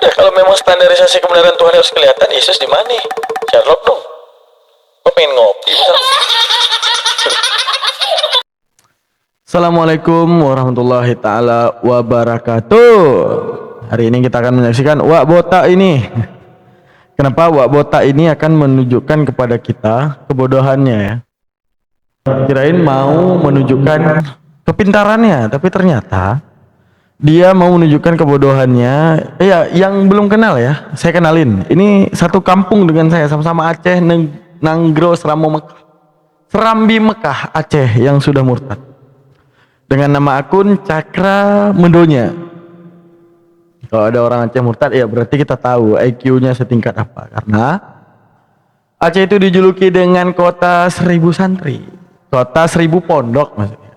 Kalau memang standarisasi kebenaran Tuhan harus kelihatan, Yesus di mana? Sherlock dong. Gue pengen ngopi. Assalamualaikum warahmatullahi ta'ala wabarakatuh. Hari ini kita akan menyaksikan Wak Botak ini. Kenapa Wak Botak ini akan menunjukkan kepada kita kebodohannya ya. Kirain mau menunjukkan kepintarannya, tapi ternyata dia mau menunjukkan kebodohannya. Ya, yang belum kenal ya, saya kenalin. Ini satu kampung dengan saya, sama-sama Aceh, Nanggro, Serambi Mekah, Aceh yang sudah murtad. Dengan nama akun Cakra Mendonya. Kalau ada orang Aceh murtad ya berarti kita tahu IQ-nya setingkat apa. Karena Aceh itu dijuluki dengan kota 1000 santri, kota 1000 pondok maksudnya.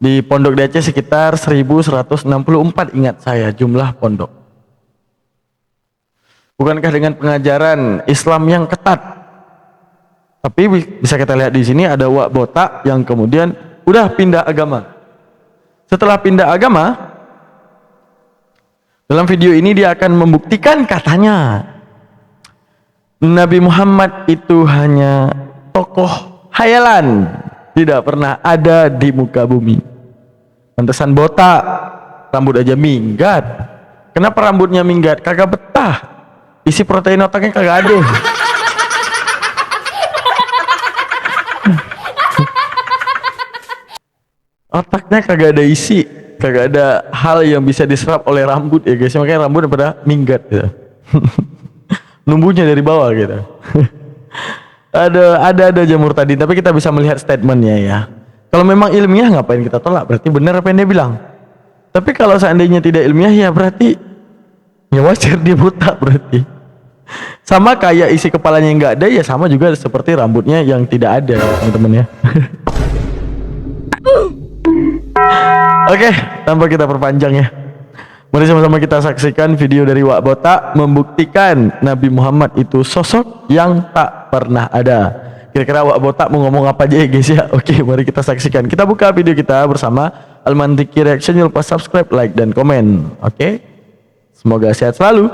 Di pondok di Aceh sekitar 1164 ingat saya jumlah pondok. Bukankah dengan pengajaran Islam yang ketat? Tapi bisa kita lihat di sini ada Wak Botak yang kemudian udah pindah agama. Setelah pindah agama, dalam video ini dia akan membuktikan katanya Nabi Muhammad itu hanya tokoh hayalan, tidak pernah ada di muka bumi. Pantesan botak, rambut aja minggat. Kenapa rambutnya minggat? Kagak betah. Isi protein otaknya kagak ada. Otaknya kagak ada isi, kagak ada hal yang bisa diserap oleh rambut ya guys, makanya rambut pada minggat gitu. Numbuhnya dari bawah gitu. ada aja murtadin, tapi kita bisa melihat statementnya ya. Kalau memang ilmiah ngapain kita tolak, berarti benar apa yang dia bilang. Tapi kalau seandainya tidak ilmiah ya berarti ya wajar dia buta berarti. Sama kayak isi kepalanya yang nggak ada ya sama juga seperti rambutnya yang tidak ada teman-teman ya. Oke, tanpa kita perpanjang ya, mari sama-sama kita saksikan video dari Wak Botak membuktikan Nabi Muhammad itu sosok yang tak pernah ada. Kira-kira Wak Botak mau ngomong apa aja ya guys ya. Oke, mari kita saksikan. Kita buka video kita bersama Almantiki Reaction. Jangan lupa subscribe, like, dan komen. Oke, semoga sehat selalu.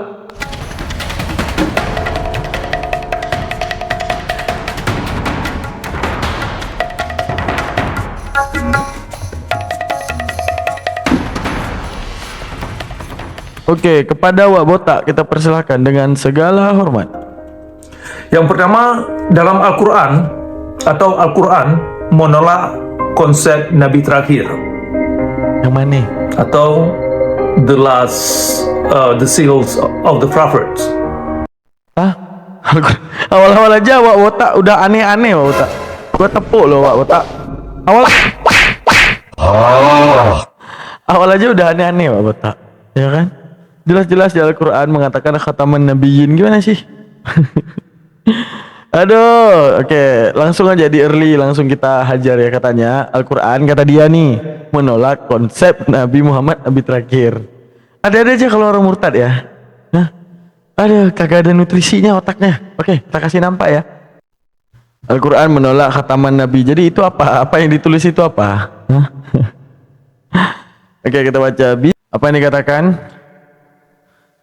Oke, kepada Wak Botak kita persilahkan dengan segala hormat. Yang pertama, dalam Al-Quran atau Al-Quran menolak konsep Nabi terakhir Yang mana? atau the seals of the prophets. Hah? Awal-awal aja Wak Botak udah aneh-aneh Wak Botak. Gua tepuk loh Wak Botak. Awal aja udah aneh-aneh Wak Botak. Ya kan? Jelas-jelas di Al-Quran mengatakan khataman nabiyyin. Gimana sih? Aduh, oke, langsung aja di early, langsung kita hajar ya. Katanya Al-Quran, kata dia nih, menolak konsep Nabi Muhammad Nabi terakhir. Ada-ada aja kalau orang murtad ya. Nah, aduh, kagak ada nutrisinya otaknya. Oke, kita kasih nampak ya. Al-Quran menolak khataman Nabi. Jadi itu apa? Apa yang ditulis itu apa? Oke, kita baca. Apa yang dikatakan?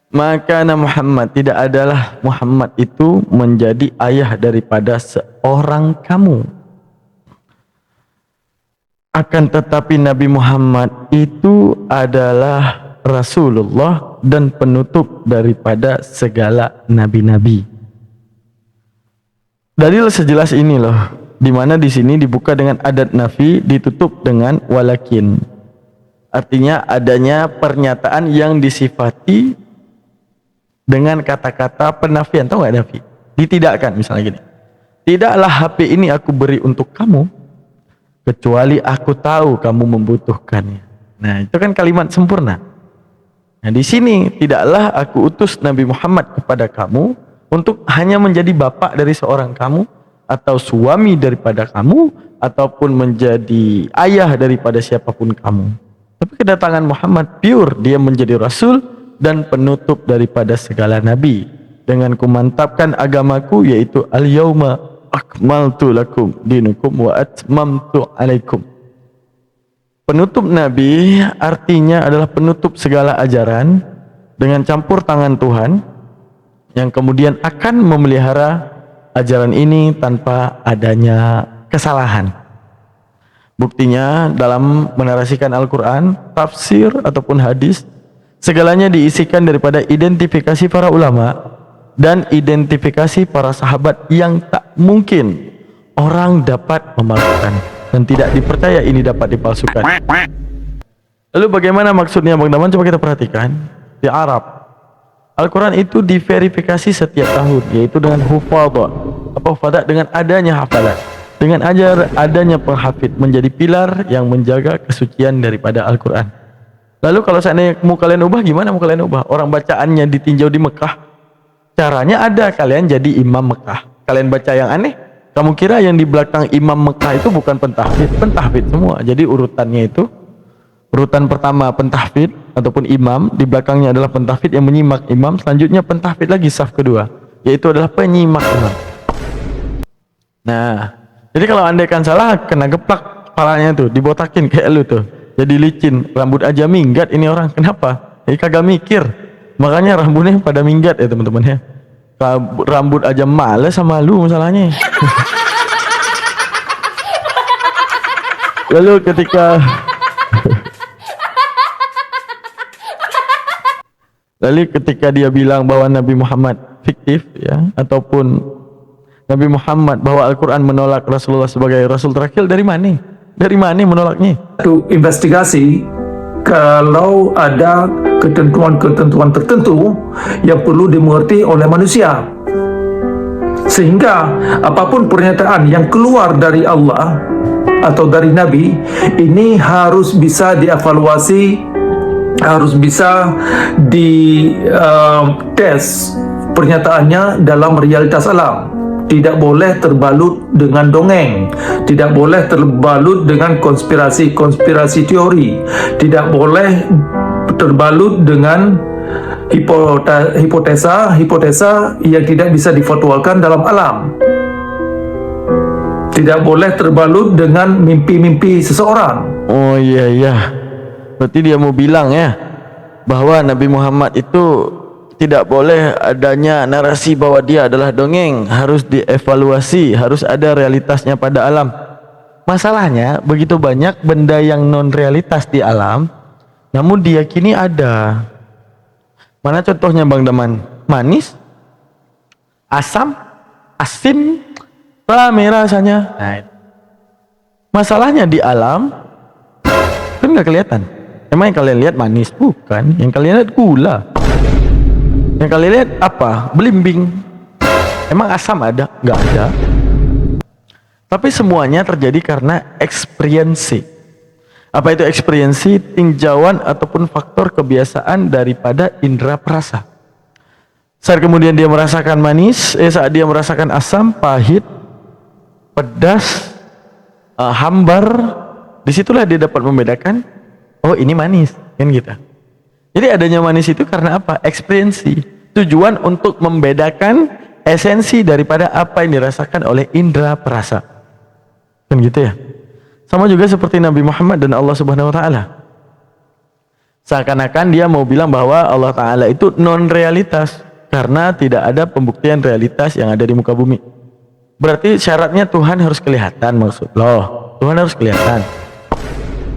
Maka Muhammad, tidak adalah Muhammad itu menjadi ayah daripada seorang kamu. Akan tetapi Nabi Muhammad itu adalah Rasulullah dan penutup daripada segala nabi-nabi. Dalil sejelas ini loh, dimana di sini dibuka dengan adat nafi, ditutup dengan walakin. Artinya adanya pernyataan yang disifati dengan kata-kata penafian. Tahu nggak nafi? Ditidakkan misalnya gini. Tidaklah HP ini aku beri untuk kamu kecuali aku tahu kamu membutuhkannya. Nah, itu kan kalimat sempurna. Nah, di sini tidaklah aku utus Nabi Muhammad kepada kamu untuk hanya menjadi bapak dari seorang kamu atau suami daripada kamu ataupun menjadi ayah daripada siapapun kamu. Tapi kedatangan Muhammad pure, dia menjadi rasul dan penutup daripada segala nabi. Dengan kumantapkan agamaku, yaitu al-yauma akmaltu lakum dinukum wa atmamtu alaikum. Penutup nabi artinya adalah penutup segala ajaran dengan campur tangan Tuhan yang kemudian akan memelihara ajaran ini tanpa adanya kesalahan. Buktinya dalam menarasikan Al-Quran, tafsir ataupun hadis, segalanya diisikan daripada identifikasi para ulama dan identifikasi para sahabat yang tak mungkin orang dapat memalsukan dan tidak dipercaya ini dapat dipalsukan. Lalu bagaimana maksudnya Bang Daman? Coba kita perhatikan. Di Arab, Al-Quran itu diverifikasi setiap tahun, yaitu dengan hufadha. Apa hufadha? Dengan adanya hafalan, dengan adanya penghafid menjadi pilar yang menjaga kesucian daripada Al-Quran. Lalu kalau seandainya mau kalian ubah, gimana mau kalian ubah? Orang bacaannya ditinjau di Mekah, caranya ada, kalian jadi imam Mekah. Kalian baca yang aneh, kamu kira yang di belakang imam Mekah itu bukan pentahfid? Pentahfid semua. Jadi urutannya itu, urutan pertama pentahfid ataupun imam, di belakangnya adalah pentahfid yang menyimak imam, selanjutnya pentahfid lagi saf kedua, yaitu adalah penyimak imam. Nah, jadi kalau andaikan salah, kena geplak kepalanya tuh, dibotakin kayak lu tuh, jadi licin, rambut aja minggat ini orang. Kenapa? Jadi kagak mikir, makanya rambutnya pada minggat ya teman-teman ya. Rambut aja males sama lu masalahnya. Lalu ketika dia bilang bahwa Nabi Muhammad fiktif ya, ataupun Nabi Muhammad bahwa Al-Quran menolak Rasulullah sebagai Rasul terakhir, dari mana? Dari mana menolaknya? Itu investigasi kalau ada ketentuan-ketentuan tertentu yang perlu dimengerti oleh manusia, sehingga apapun pernyataan yang keluar dari Allah atau dari Nabi ini harus bisa dievaluasi, harus bisa tes pernyataannya dalam realitas alam. Tidak boleh terbalut dengan dongeng, tidak boleh terbalut dengan konspirasi teori, tidak boleh terbalut dengan hipotesa yang tidak bisa difatwakan dalam alam, tidak boleh terbalut dengan mimpi-mimpi seseorang. Oh iya, berarti dia mau bilang ya bahwa Nabi Muhammad itu tidak boleh adanya narasi bahwa dia adalah dongeng, harus dievaluasi, harus ada realitasnya pada alam. Masalahnya begitu banyak benda yang non realitas di alam namun diyakini ada. Mana contohnya Bang Daman? Manis, asam, asin, rame rasanya. Nah, masalahnya di alam kan nggak kelihatan. Emang yang kalian lihat manis? Bukan. Yang kalian lihat gula. Yang kalian lihat apa? Belimbing. Emang asam ada? Nggak ada. Tapi semuanya terjadi karena eksperiensi. Apa itu eksperiensi? Tinjauan ataupun faktor kebiasaan daripada indera perasa. Saat kemudian dia merasakan manis, saat dia merasakan asam, pahit, pedas, hambar, disitulah dia dapat membedakan, oh ini manis, kan gitu. Jadi adanya manis itu karena apa? Eksperiensi. Tujuan untuk membedakan esensi daripada apa yang dirasakan oleh indera perasa. Kan gitu ya. Sama juga seperti Nabi Muhammad dan Allah Subhanahu wa taala. Seakan-akan dia mau bilang bahwa Allah taala itu non realitas karena tidak ada pembuktian realitas yang ada di muka bumi. Berarti syaratnya Tuhan harus kelihatan, maksud loh. Tuhan harus kelihatan.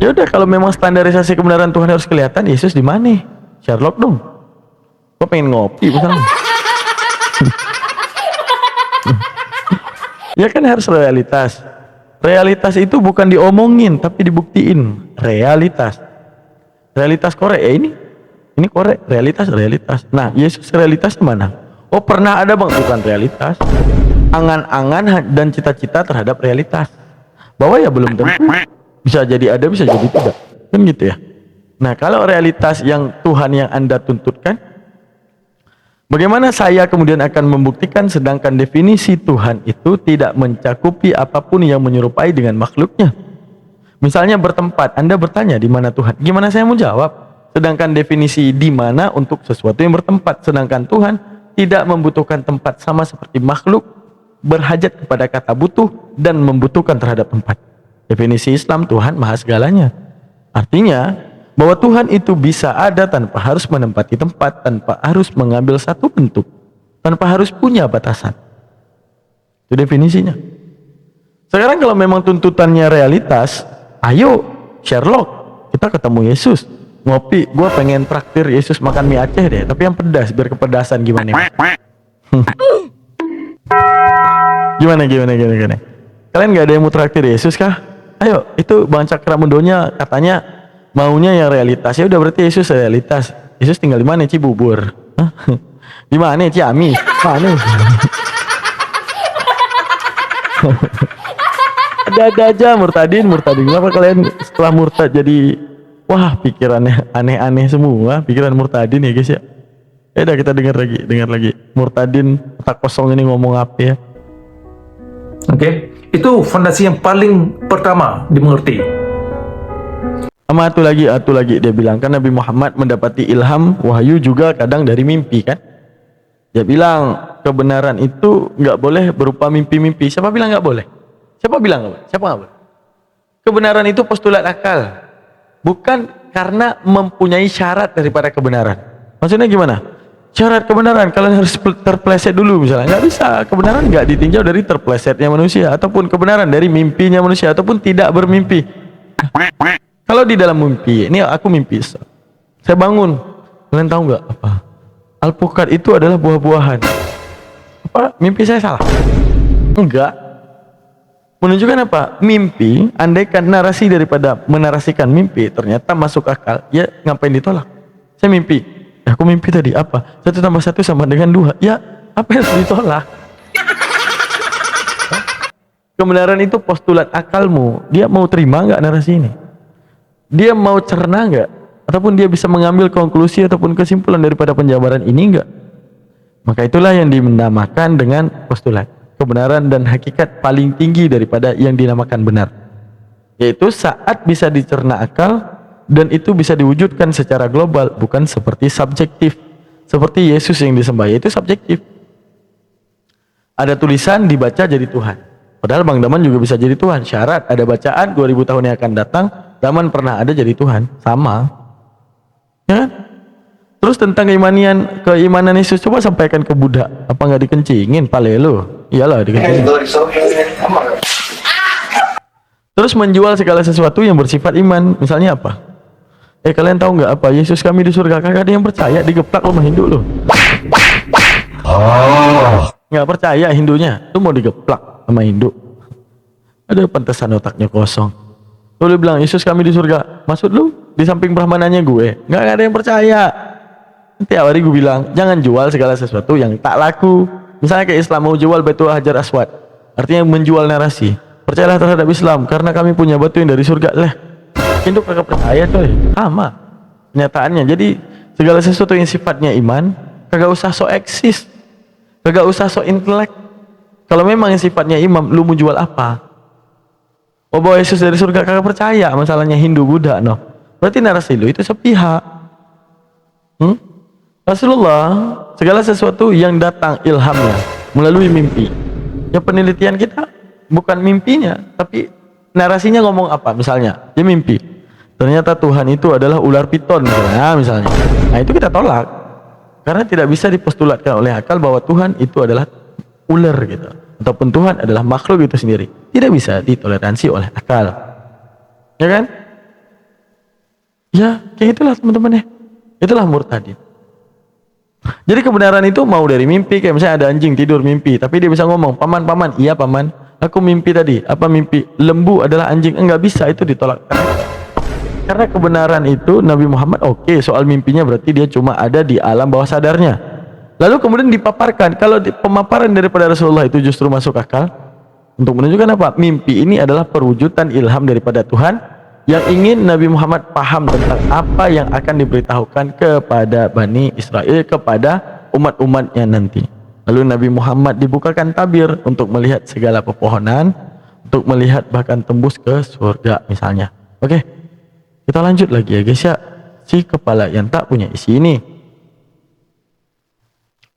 Ya udah, kalau memang standarisasi kebenaran Tuhan harus kelihatan, Yesus di mana? Sherlock dong. Gua pengen ngopi misalnya. Ya kan harus realitas. Realitas itu bukan diomongin tapi dibuktiin. Realitas. Realitas korek ini korek, realitas. Nah, Yesus realitas mana? Oh, pernah ada Bang, bukan realitas. Angan-angan dan cita-cita terhadap realitas. Bahwa ya belum tentu. Bisa jadi ada, bisa jadi tidak. Kan gitu ya. Nah, kalau realitas yang Tuhan yang Anda tuntutkan, bagaimana saya kemudian akan membuktikan sedangkan definisi Tuhan itu tidak mencakupi apapun yang menyerupai dengan makhluknya? Misalnya bertempat, Anda bertanya di mana Tuhan? Gimana saya mau jawab? Sedangkan definisi di mana untuk sesuatu yang bertempat, sedangkan Tuhan tidak membutuhkan tempat, sama seperti makhluk berhajat kepada kata butuh dan membutuhkan terhadap tempat. Definisi Islam, Tuhan maha segalanya. Artinya bahwa Tuhan itu bisa ada tanpa harus menempati tempat, tanpa harus mengambil satu bentuk, tanpa harus punya batasan. Itu definisinya. Sekarang kalau memang tuntutannya realitas, ayo Sherlock, kita ketemu Yesus, ngopi, gue pengen traktir Yesus makan mie Aceh deh, tapi yang pedas biar kepedasan gimana? Gimana? Kalian nggak ada yang mau traktir Yesus kah? Ayo, itu Bang Cakramundonya katanya maunya yang realitas. Ya udah berarti Yesus realitas. Yesus tinggal di mana? Cibubur. Hah? Di mana? Ciamis. Mana? Ada aja murtadin. Kenapa kalian setelah murtad jadi wah pikirannya aneh-aneh semua, pikiran murtadin ya guys ya. Ya udah kita dengar lagi. Murtadin otak kosong ini ngomong apa ya? Oke, itu fondasi yang paling pertama dimengerti. Sama atu lagi dia bilang kan Nabi Muhammad mendapati ilham wahyu juga kadang dari mimpi kan. Dia bilang kebenaran itu nggak boleh berupa mimpi-mimpi. Siapa bilang nggak boleh? Siapa nggak boleh? Kebenaran itu postulat akal, bukan karena mempunyai syarat daripada kebenaran. Maksudnya gimana? Syarat kebenaran kalian harus terpleset dulu misalnya. Nggak bisa. Kebenaran nggak ditinjau dari terplesetnya manusia, ataupun kebenaran dari mimpinya manusia, ataupun tidak bermimpi. Kalau di dalam mimpi, ini aku mimpi, saya bangun, kalian tahu nggak apa? Alpukat itu adalah buah-buahan. Apa? Mimpi saya salah? Enggak. Menunjukkan apa? Mimpi, andaikan narasi daripada menarasikan mimpi ternyata masuk akal, ya ngapain ditolak? Saya mimpi, aku mimpi tadi apa? 1 tambah 1 sama dengan 2. Ya, apa yang harus ditolak? Kebenaran itu postulat akalmu. Dia mau terima nggak narasi ini? Dia mau cerna nggak? Ataupun dia bisa mengambil konklusi ataupun kesimpulan daripada penjabaran ini nggak? Maka itulah yang dinamakan dengan postulat. Kebenaran dan hakikat paling tinggi daripada yang dinamakan benar, yaitu saat bisa dicerna akal dan itu bisa diwujudkan secara global, bukan seperti subjektif seperti Yesus yang disembah, itu subjektif. Ada tulisan dibaca jadi Tuhan, padahal Bang Daman juga bisa jadi Tuhan. Syarat ada bacaan 2000 tahun yang akan datang, Daman pernah ada jadi Tuhan, sama ya kan? Terus tentang keimanan Yesus, coba sampaikan ke Buddha, apa nggak dikencingin pale lo? Iyalah dikencingin. Terus menjual segala sesuatu yang bersifat iman, misalnya apa? Kalian tahu nggak apa? Yesus kami di surga, kagak ada yang percaya, digeplak sama Hindu lo. Nggak percaya Hindunya, lu mau digeplak sama Hindu? Ada pantesan otaknya kosong. Lu bilang Yesus kami di surga, maksud lu di samping Brahmananya gue? Nggak ada yang percaya. Tiap hari gue bilang, jangan jual segala sesuatu yang tak laku. Misalnya kayak Islam mau jual Baitul Hajar Aswad, artinya menjual narasi. Percayalah terhadap Islam, karena kami punya batu yang dari surga. Lah, Hindu kagak percaya coy. Sama kenyataannya. Jadi segala sesuatu yang sifatnya iman, kagak usah so eksis, kagak usah so intelek. Kalau memang yang sifatnya imam, lu mau jual apa? Oh, bahwa Yesus dari surga kagak percaya, masalahnya Hindu Buddha, no. Berarti narasi lu itu sepihak. Rasulullah, segala sesuatu yang datang ilhamnya melalui mimpi. Ya penelitian kita bukan mimpinya, tapi narasinya ngomong apa? Misalnya, dia mimpi. Ternyata Tuhan itu adalah ular piton misalnya. Nah, itu kita tolak. Karena tidak bisa dipostulatkan oleh akal bahwa Tuhan itu adalah ular gitu. Ataupun Tuhan adalah makhluk itu sendiri. Tidak bisa ditoleransi oleh akal. Ya kan? Ya, kayak itulah teman-teman ya. Itulah murtadin. Jadi kebenaran itu mau dari mimpi, kayak misalnya ada anjing tidur mimpi, tapi dia bisa ngomong, paman, iya paman, aku mimpi tadi. Apa mimpi? Lembu adalah anjing. Enggak bisa, itu ditolak. Karena kebenaran itu Nabi Muhammad oke, soal mimpinya berarti dia cuma ada di alam bawah sadarnya. Lalu kemudian dipaparkan, kalau pemaparan daripada Rasulullah itu justru masuk akal, untuk menunjukkan apa? Mimpi ini adalah perwujudan ilham daripada Tuhan yang ingin Nabi Muhammad paham tentang apa yang akan diberitahukan kepada Bani Israel, kepada umat-umatnya nanti. Lalu Nabi Muhammad dibukakan tabir untuk melihat segala pepohonan, untuk melihat bahkan tembus ke surga misalnya. Oke, kita lanjut lagi ya guys ya. Si kepala yang tak punya isi ini,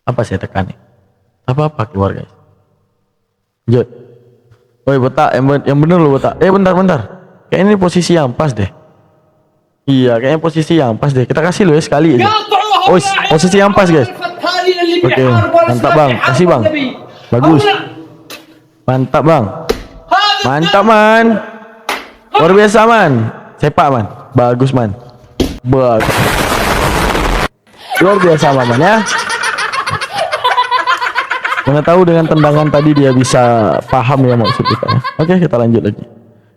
apa saya tekan nih? Apa keluar guys? Lanjut. Woi botak, yang bener lo botak. Bentar. Kayaknya ini posisi yang pas deh. Iya, kayaknya posisi yang pas deh. Kita kasih lo ya sekali aja. Oh, posisi yang pas guys. Oke, mantap bang. Kasih bang. Bagus. Mantap bang. Mantap man. Luar biasa man. Sepak man. Bagus man. Bagus. Luar biasa man ya. Mana tahu dengan tendangan tadi dia bisa paham ya maksud kita. Oke, kita lanjut lagi.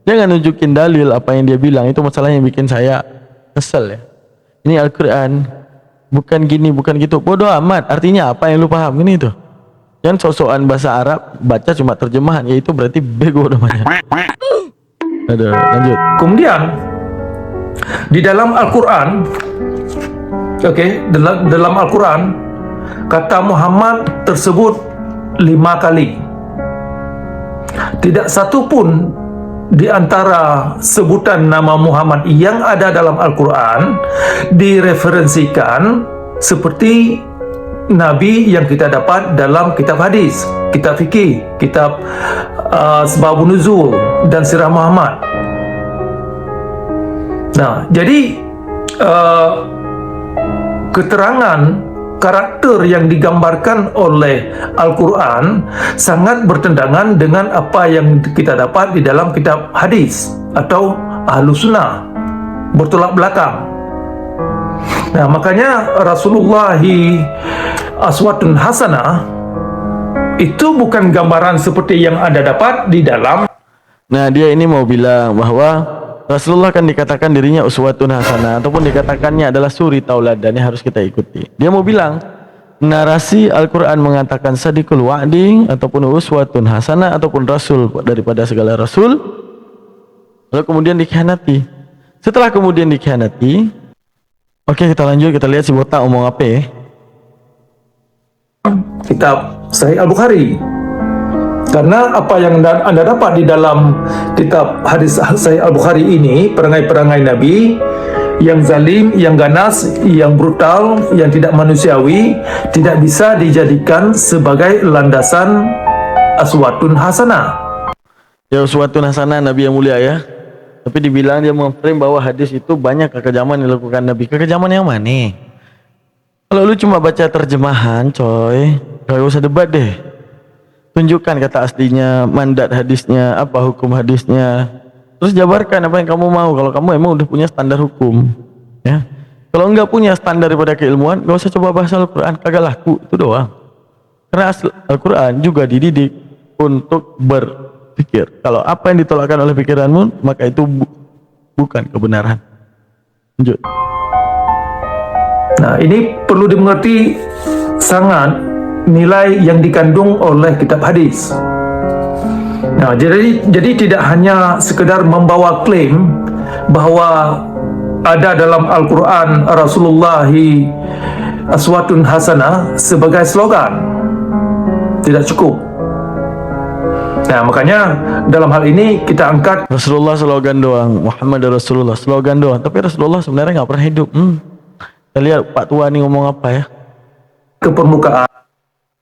Dia nggak nunjukin dalil apa yang dia bilang. Itu masalahnya yang bikin saya kesel ya. Ini Al-Quran. Bukan gini, bukan gitu. Bodoh amat. Artinya apa yang lu paham? Ini tuh. Jangan sok-sokan bahasa Arab, baca cuma terjemahan. Ya itu berarti bego namanya. Aduh, lanjut. Kemudian di dalam Al-Quran, dalam Al-Quran kata Muhammad tersebut 5 kali. Tidak satu pun di antara sebutan nama Muhammad yang ada dalam Al-Quran direferensikan seperti Nabi yang kita dapat dalam kitab hadis, kitab fikih, kitab Asbabun Nuzul dan Sirah Muhammad. Nah, jadi keterangan karakter yang digambarkan oleh Al-Quran sangat bertentangan dengan apa yang kita dapat di dalam kitab hadis atau Ahlus Sunnah, bertolak belakang. Nah, makanya Rasulullah Aswatun Hasanah itu bukan gambaran seperti yang Anda dapat di dalam. Nah, dia ini mau bilang bahwa Rasulullah kan dikatakan dirinya uswatun hasanah ataupun dikatakannya adalah suri tauladan yang harus kita ikuti. Dia mau bilang narasi Al-Quran mengatakan sadiqul wa'di ataupun uswatun hasanah ataupun rasul daripada segala rasul, lalu kemudian dikhianati. Setelah kemudian dikhianati, oke, kita lanjut, kita lihat si botak ngomong apa ya. Kitab Sahih Al-Bukhari. Karena apa yang Anda dapat di dalam kitab hadis Sahih Al-Bukhari ini, perangai-perangai Nabi yang zalim, yang ganas, yang brutal, yang tidak manusiawi, tidak bisa dijadikan sebagai landasan aswatun hasanah. Ya, uswatun hasanah Nabi yang mulia ya. Tapi dibilang dia mengklaim bahwa hadis itu banyak kekejaman yang dilakukan Nabi. Kekejaman yang mana? Kalau lu cuma baca terjemahan, coy, gak usah debat deh. Tunjukkan kata aslinya, mandat hadisnya, apa hukum hadisnya. Terus jabarkan apa yang kamu mau. Kalau kamu emang udah punya standar hukum, ya. Kalau enggak punya standar daripada keilmuan, gak usah coba bahas Al-Quran, kagak laku, itu doang. Karena Al-Quran juga dididik untuk berpikir. Kalau apa yang ditolakkan oleh pikiranmu, maka itu bukan kebenaran. Lanjut. Nah, ini perlu dimengerti sangat nilai yang dikandung oleh kitab hadis. Nah, jadi tidak hanya sekedar membawa klaim bahwa ada dalam Al-Quran Rasulullah aswatun hasanah sebagai slogan. Tidak cukup. Nah, makanya dalam hal ini kita angkat Rasulullah slogan doang, Muhammad Rasulullah slogan doang. Tapi Rasulullah sebenarnya nggak pernah hidup. Kita lihat Pak Tua nih ngomong apa ya. ke permukaan.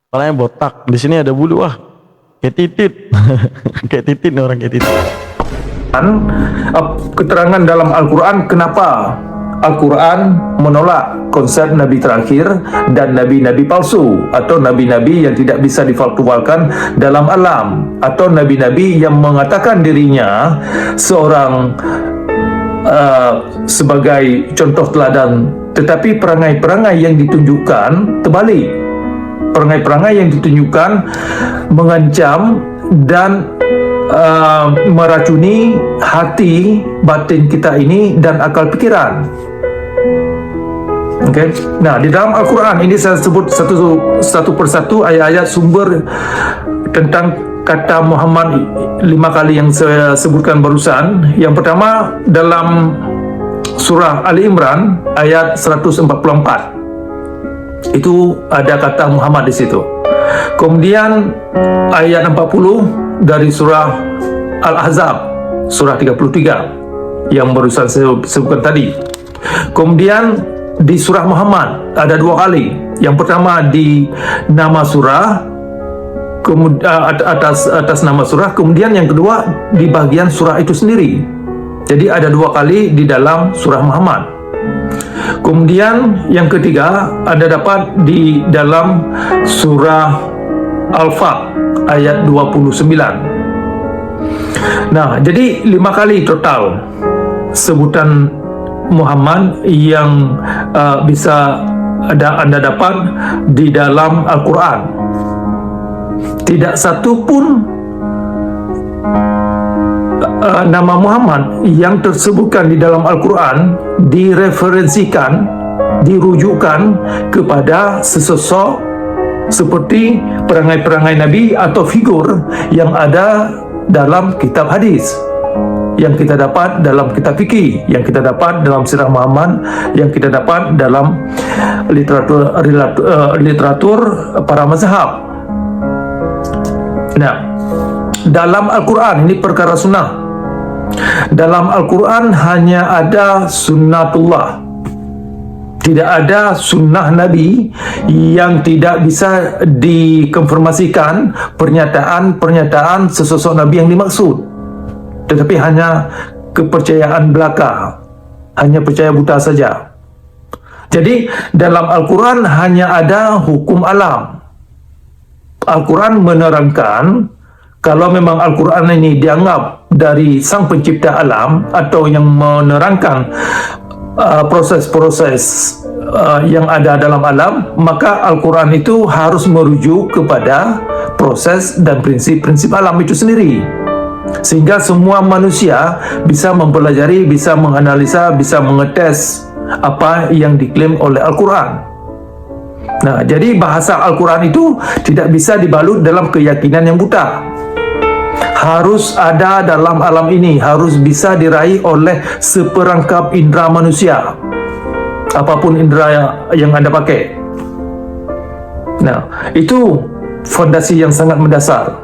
Kepalanya botak, di sini ada bulu, kayak titit. Kayak titit nih orang, kayak titit. Keterangan dalam Al-Quran kenapa Al-Quran menolak konsep Nabi terakhir dan Nabi-Nabi palsu atau Nabi-Nabi yang tidak bisa difaktualkan dalam alam, atau Nabi-Nabi yang mengatakan dirinya seorang sebagai contoh teladan, tetapi perangai-perangai yang ditunjukkan terbalik. Perangai-perangai yang ditunjukkan mengancam dan meracuni hati batin kita ini dan akal pikiran. Oke. Nah, di dalam Al-Quran ini saya sebut satu persatu ayat-ayat sumber tentang kata Muhammad 5 kali yang saya sebutkan barusan. Yang pertama dalam surah Ali Imran ayat 144. Itu ada kata Muhammad di situ. Kemudian ayat 40 dari surah Al-Ahzab surah 33 yang barusan saya sebutkan tadi. Kemudian di surah Muhammad ada 2 kali. Yang pertama di nama surah, kemudian atas nama surah, kemudian yang kedua di bagian surah itu sendiri. Jadi ada 2 kali di dalam surah Muhammad. Kemudian yang ketiga ada dapat di dalam surah Al-Fat ayat 29. Nah, jadi 5 kali total sebutan Muhammad yang bisa anda dapat di dalam Al-Quran. Tidak satu pun nama Muhammad yang tersebutkan di dalam Al-Quran direferensikan, dirujukkan kepada sesosok seperti perangai-perangai Nabi atau figur yang ada dalam kitab hadis, yang kita dapat dalam kitab fikih, yang kita dapat dalam sirah Muhammad, yang kita dapat dalam literatur para mazhab. Nah, dalam Al-Quran ini perkara sunnah. Dalam Al-Quran hanya ada sunnatullah. Tidak ada sunnah Nabi yang tidak bisa dikonfirmasikan pernyataan sesosok Nabi yang dimaksud. Tetapi hanya kepercayaan belaka, hanya percaya buta saja. Jadi dalam Al-Quran hanya ada hukum alam. Al-Quran menerangkan, kalau memang Al-Quran ini dianggap dari sang pencipta alam atau yang menerangkan proses-proses yang ada dalam alam, maka Al-Quran itu harus merujuk kepada proses dan prinsip-prinsip alam itu sendiri, sehingga semua manusia bisa mempelajari, bisa menganalisa, bisa mengetes apa yang diklaim oleh Al-Quran. Nah, jadi bahasa Al-Quran itu tidak bisa dibalut dalam keyakinan yang buta. Harus ada dalam alam ini, harus bisa diraih oleh seperangkap indera manusia, apapun indera yang Anda pakai. Nah, itu fondasi yang sangat mendasar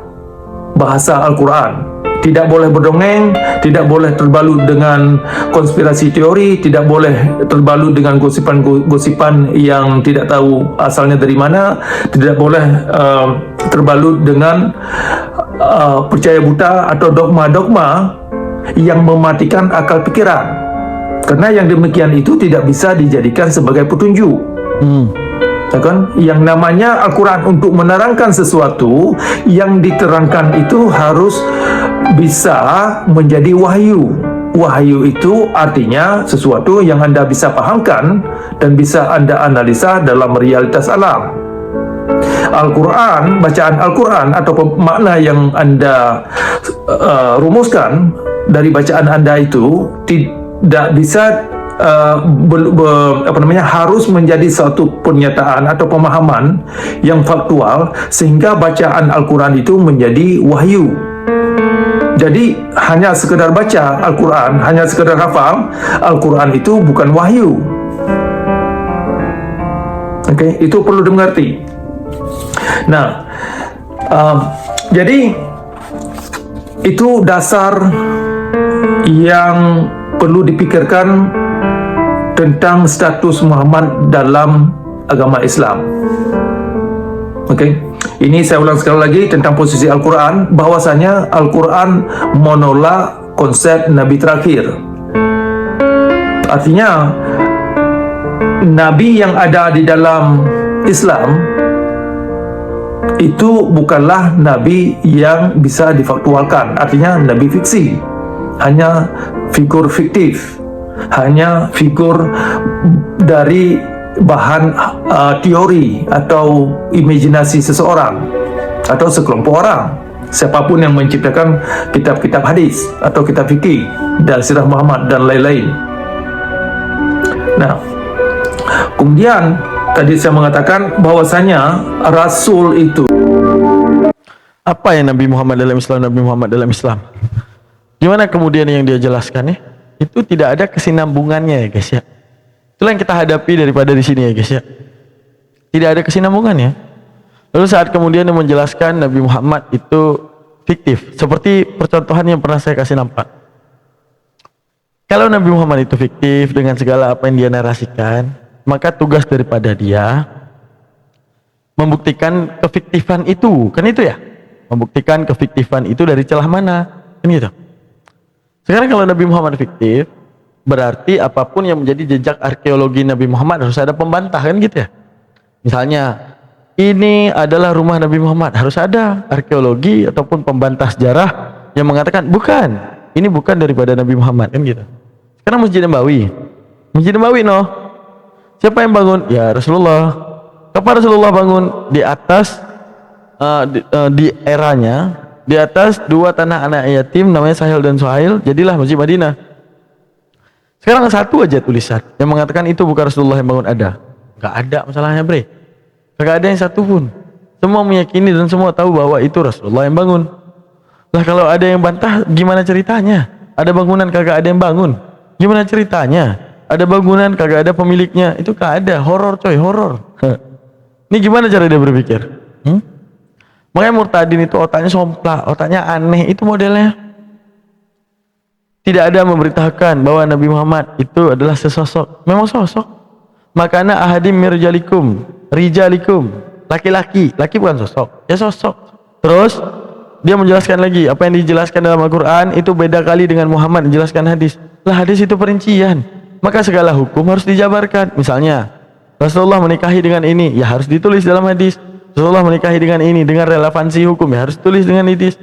bahasa Al-Quran. Tidak boleh berdongeng, tidak boleh terbalut dengan konspirasi teori, tidak boleh terbalut dengan gosipan-gosipan yang tidak tahu asalnya dari mana, tidak boleh terbalut dengan percaya buta atau dogma-dogma yang mematikan akal pikiran. Karena yang demikian itu tidak bisa dijadikan sebagai petunjuk. Kan? Yang namanya Al-Quran untuk menerangkan sesuatu yang diterangkan itu harus bisa menjadi wahyu. Wahyu itu artinya sesuatu yang Anda bisa pahamkan dan bisa Anda analisa dalam realitas alam. Al-Quran, bacaan Al-Quran atau makna yang Anda rumuskan dari bacaan Anda itu tidak bisa harus menjadi suatu pernyataan atau pemahaman yang faktual sehingga bacaan Al-Quran itu menjadi wahyu. Jadi hanya sekedar baca Al-Quran, hanya sekedar hafal Al-Quran itu bukan wahyu. Oke, itu perlu dimengerti. Nah, jadi itu dasar yang perlu dipikirkan tentang status Muhammad dalam agama Islam. Oke. Ini saya ulang sekali lagi tentang posisi Al-Quran, bahwasanya Al-Quran menolak konsep Nabi terakhir. Artinya, Nabi yang ada di dalam Islam itu bukanlah Nabi yang bisa difaktualkan. Artinya Nabi fiksi, hanya figur fiktif, hanya figur dari bahan teori atau imajinasi seseorang atau sekelompok orang, siapapun yang menciptakan kitab-kitab hadis atau kitab fikih dan sirah Muhammad dan lain-lain. Nah, kemudian tadi saya mengatakan bahwasanya Rasul itu, apa yang Nabi Muhammad dalam Islam, Nabi Muhammad dalam Islam, gimana kemudian yang dia jelaskan ya, itu tidak ada kesinambungannya ya guys ya. Itulah yang kita hadapi daripada di sini ya guys ya. Tidak ada kesinambungannya. Lalu saat kemudian dia menjelaskan Nabi Muhammad itu fiktif, seperti percontohan yang pernah saya kasih nampak. Kalau Nabi Muhammad itu fiktif dengan segala apa yang dia narasikan, maka tugas daripada dia membuktikan kefiktifan itu, kan itu ya? Membuktikan kefiktifan itu dari celah mana? Kan gitu. Sekarang kalau Nabi Muhammad fiktif, berarti apapun yang menjadi jejak arkeologi Nabi Muhammad harus ada pembantah kan gitu ya. Misalnya ini adalah rumah Nabi Muhammad, harus ada arkeologi ataupun pembantah sejarah yang mengatakan bukan, ini bukan daripada Nabi Muhammad kan gitu. Sekarang Masjid Nabawi no, siapa yang bangun? Ya Rasulullah. Kapan Rasulullah bangun? Di atas di eranya, di atas dua tanah anak yatim namanya Sahil dan Suhail, jadilah Masjid Madinah. Sekarang satu aja tulisan yang mengatakan itu bukan Rasulullah yang bangun ada. Enggak ada masalahnya, bre. Enggak ada yang satu pun. Semua meyakini dan semua tahu bahwa itu Rasulullah yang bangun. Lah kalau ada yang bantah, gimana ceritanya? Ada bangunan kagak ada yang bangun. Gimana ceritanya? Ada bangunan kagak ada pemiliknya. Itu kagak ada, horor coy, horor. Ini gimana cara dia berpikir? Makanya murtadin itu otaknya somplak, otaknya aneh, itu modelnya. Tidak ada memberitahukan bahwa Nabi Muhammad itu adalah sesosok. Memang sosok. Makana ahadim mirjalikum, rijalikum, laki-laki, laki bukan sosok, ya sosok. Terus dia menjelaskan lagi apa yang dijelaskan dalam Al-Quran itu beda kali dengan Muhammad menjelaskan hadis. Lah hadis itu perincian, maka segala hukum harus dijabarkan. Misalnya Rasulullah menikahi dengan ini, ya harus ditulis dalam hadis. Rasulullah menikahi dengan ini, dengan relevansi hukum, ya harus tulis dengan hadis.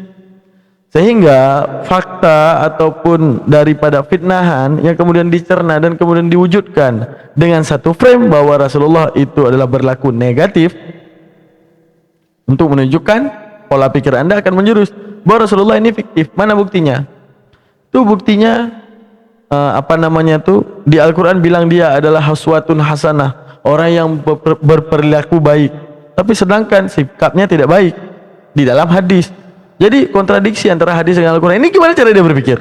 Sehingga fakta ataupun daripada fitnahan yang kemudian dicerna dan kemudian diwujudkan dengan satu frame bahwa Rasulullah itu adalah berlaku negatif, untuk menunjukkan pola pikir Anda akan menjurus bahwa Rasulullah ini fiktif. Mana buktinya? Itu buktinya di Al-Quran bilang dia adalah haswatun hasanah, orang yang berperilaku baik, tapi sedangkan sikapnya tidak baik di dalam hadis. Jadi kontradiksi antara hadis dengan Al-Quran. Ini gimana cara dia berpikir?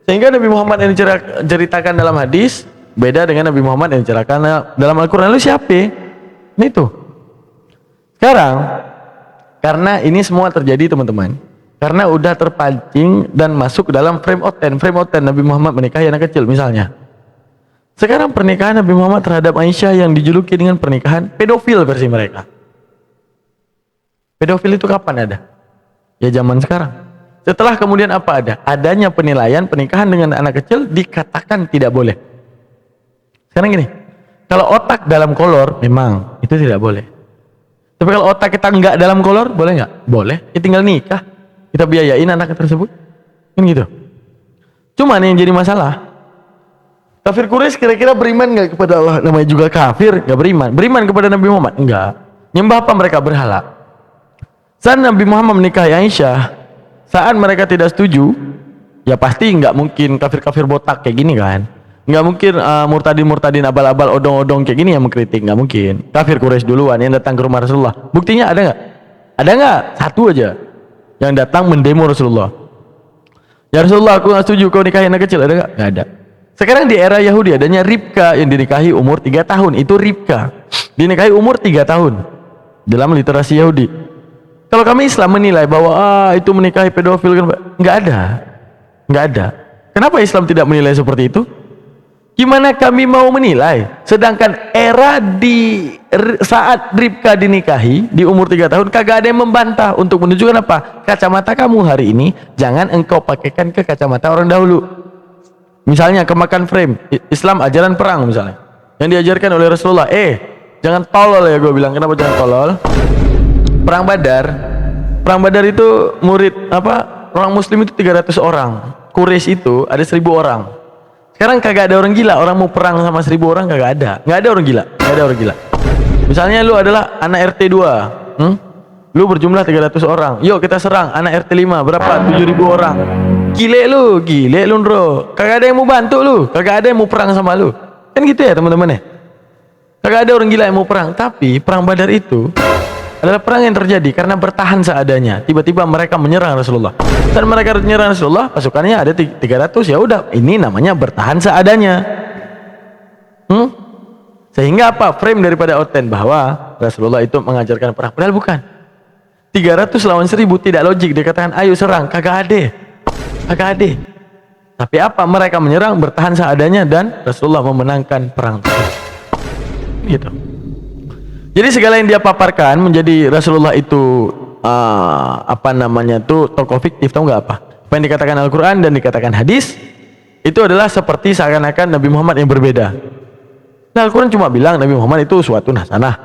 Sehingga Nabi Muhammad yang diceritakan dalam hadis beda dengan Nabi Muhammad yang diceritakan dalam Al-Quran. Lalu siapa? Ini tuh. Sekarang karena ini semua terjadi teman-teman, karena udah terpancing dan masuk ke dalam frame oten Nabi Muhammad menikahi anak kecil misalnya. Sekarang pernikahan Nabi Muhammad terhadap Aisyah yang dijuluki dengan pernikahan pedofil versi mereka. Pedofil itu kapan ada? Ya zaman sekarang. Setelah kemudian apa ada? Adanya penilaian pernikahan dengan anak kecil dikatakan tidak boleh. Sekarang gini, kalau otak dalam kolor memang itu tidak boleh. Tapi kalau otak kita enggak dalam kolor, boleh nggak? Boleh. Ya tinggal nikah, kita biayain anak tersebut, kan gitu. Cuman yang jadi masalah, kafir Quraisy kira-kira beriman nggak kepada Allah? Namanya juga kafir, nggak beriman. Beriman kepada Nabi Muhammad? Enggak. Nyembah apa mereka? Berhala. Saat Nabi Muhammad menikahi Aisyah, saat mereka tidak setuju, ya pasti nggak mungkin kafir-kafir botak kayak gini kan. Nggak mungkin murtadin abal-abal odong-odong kayak gini yang mengkritik, nggak mungkin. Kafir Quraisy duluan yang datang ke rumah Rasulullah. Buktinya ada nggak? Ada nggak? Satu aja yang datang mendemo Rasulullah. Ya Rasulullah, aku nggak setuju kau nikahi anak kecil. Ada nggak? Nggak ada. Sekarang di era Yahudi adanya Ribka yang dinikahi umur 3 tahun. Itu Ribka dinikahi umur 3 tahun dalam literasi Yahudi. Kalau kami Islam menilai bahwa itu menikahi pedofil kan, nggak ada. Kenapa Islam tidak menilai seperti itu? Gimana kami mau menilai? Sedangkan era di saat Ribka dinikahi di umur 3 tahun kagak ada yang membantah untuk menunjukkan apa? Kacamata kamu hari ini jangan engkau pakaikan ke kacamata orang dahulu. Misalnya kemakan frame Islam ajaran perang misalnya yang diajarkan oleh Rasulullah. Jangan tolol ya, gue bilang. Kenapa jangan tolol? Perang Badar itu murid orang muslim itu 300 orang, Quraisy itu ada 1000 orang. Sekarang kagak ada orang gila, orang mau perang sama 1000 orang kagak ada orang gila. Misalnya lu adalah anak RT 2, lu berjumlah 300 orang, yuk kita serang anak RT 5, berapa? 7000 orang. Gile lu bro, kagak ada yang mau bantu lu, kagak ada yang mau perang sama lu, kan gitu ya teman-teman ya. Kagak ada orang gila yang mau perang. Tapi perang Badar itu adalah perang yang terjadi karena bertahan seadanya. Tiba-tiba mereka menyerang Rasulullah. Dan mereka menyerang Rasulullah, pasukannya ada 300. Ya udah, ini namanya bertahan seadanya. Sehingga apa? Frame daripada oten bahwa Rasulullah itu mengajarkan perang. Padahal bukan. 300 lawan 1000 tidak logik. Dikatakan ayo serang, kagak ada. Tapi apa? Mereka menyerang, bertahan seadanya, dan Rasulullah memenangkan perang gitu. Jadi segala yang dia paparkan menjadi Rasulullah itu tokoh fiktif, tahu nggak apa? Apa yang dikatakan Al-Quran dan dikatakan hadis itu adalah seperti seakan-akan Nabi Muhammad yang berbeda. Nah, Al-Quran cuma bilang Nabi Muhammad itu uswatun hasanah.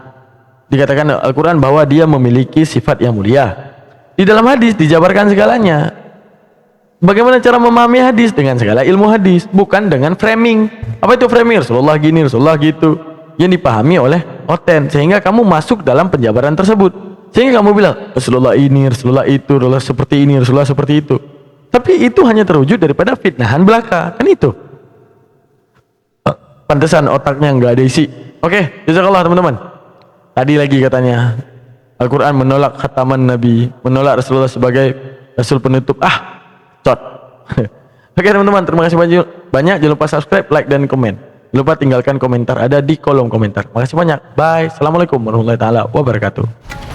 Dikatakan Al-Quran bahwa dia memiliki sifat yang mulia. Di dalam hadis dijabarkan segalanya. Bagaimana cara memahami hadis? Dengan segala ilmu hadis, bukan dengan framing. Apa itu framing? Rasulullah gini, Rasulullah gitu, yang dipahami oleh oten, sehingga kamu masuk dalam penjabaran tersebut. Sehingga kamu bilang Rasulullah ini, Rasulullah itu, Rasulullah seperti ini, Rasulullah seperti itu. Tapi itu hanya terwujud daripada fitnahan belaka. Kan itu. Pantesan otaknya nggak ada isi. Oke, jazakallah teman-teman. Tadi lagi katanya Al-Quran menolak khataman Nabi, menolak Rasulullah sebagai Rasul penutup. Cot. Oke teman-teman, terima kasih banyak. Jangan lupa subscribe, like, dan komen. Jangan lupa tinggalkan komentar ada di kolom komentar. Terima kasih banyak. Bye. Assalamualaikum warahmatullahi wabarakatuh.